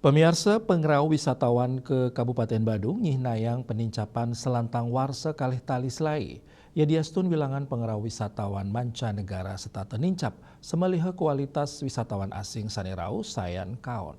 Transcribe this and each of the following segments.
Pemirsa pengrau wisatawan ke Kabupaten Badung nyihnayang penincapan selantang warsa kalih tali selai. Ya diastun wilangan pengrau wisatawan mancanegara serta tenincap semeliha kualitas wisatawan asing sanirau sayan kaon.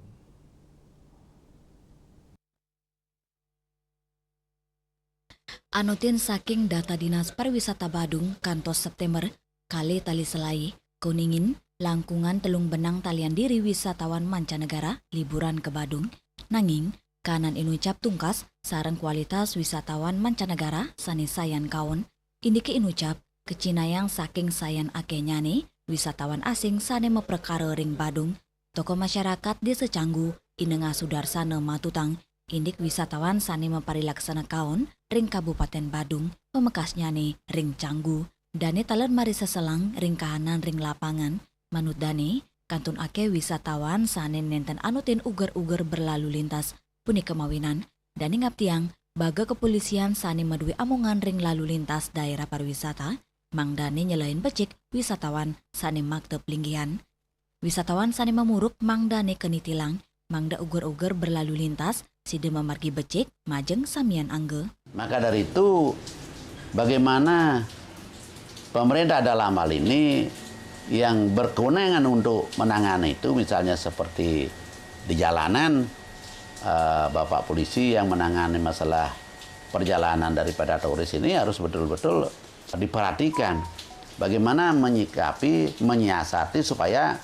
Anutin saking data Dinas Pariwisata Badung kantos September kali tali selai kuningin langkungan telung benang talian diri wisatawan mancanegara liburan ke Badung nanging kanan inucap tungkas sareng kualitas wisatawan mancanegara sani sayan kaon indiki inucap kecinayang saking sayan akenyane wisatawan asing sane meperkara ring Badung toko masyarakat di secanggu inenga sudarsana matutang indik wisatawan sani memparilaksana kaon ring Kabupaten Badung pemekasnya nih ring Canggu dane taler mari seselang ring kahanan ring lapangan manut dane kantun ake wisatawan sane nenten anutin uger-uger berlalu lintas puni kemawinan dane ngaptiang baga kepolisian sane madui amongan ring lalu lintas daerah pariwisata mang dane nyelain becik wisatawan sane maktep linggihan wisatawan sane memuruk mang dane kenitilang mangda uger-uger berlalu lintas side memargi becik majeng samian angge. Maka dari itu bagaimana pemerintah dalam hal ini yang berkewenangan untuk menangani itu misalnya seperti di jalanan Bapak polisi yang menangani masalah perjalanan daripada turis ini harus betul-betul diperhatikan bagaimana menyikapi, menyiasati supaya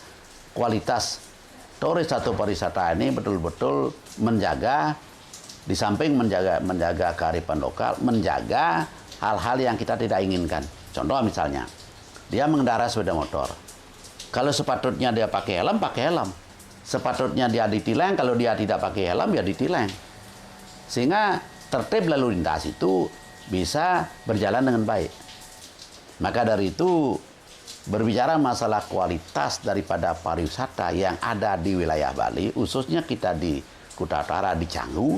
kualitas turis atau pariwisata ini betul-betul menjaga, di samping menjaga kearifan lokal, menjaga hal-hal yang kita tidak inginkan. Contoh misalnya, dia mengendarai sepeda motor. Kalau sepatutnya dia pakai helm, pakai helm. Sepatutnya dia ditilang, kalau dia tidak pakai helm, ya ditilang. Sehingga tertib lalu lintas itu bisa berjalan dengan baik. Maka dari itu, berbicara masalah kualitas daripada pariwisata yang ada di wilayah Bali, khususnya kita di Kuta Utara, di Canggu,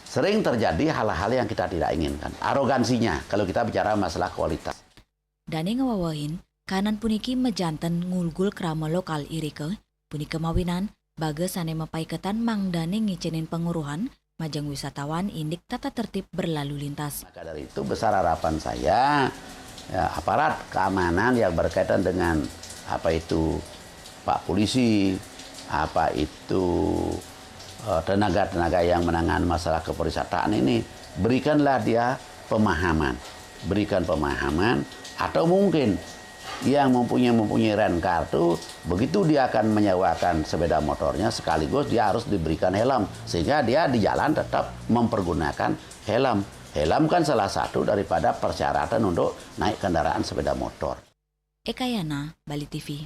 sering terjadi hal-hal yang kita tidak inginkan. Arogansinya kalau kita bicara masalah kualitas. Dane ngewawahin, kanan puniki mejanten ngulgul krama lokal irike, puni kemawinan, baga sane mepaiketan mang dane ngicinin penguruhan, majang wisatawan indik tata tertib berlalu lintas. Maka dari itu besar harapan saya, ya, aparat keamanan yang berkaitan dengan apa itu Pak Polisi, apa itu tenaga-tenaga yang menangani masalah kepariwisataan ini, berikanlah dia pemahaman, berikan pemahaman, atau mungkin yang mempunyai rent car itu begitu dia akan menyewakan sepeda motornya sekaligus dia harus diberikan helm sehingga dia di jalan tetap mempergunakan helm. Helm kan salah satu daripada persyaratan untuk naik kendaraan sepeda motor. Eka Yana, Bali TV.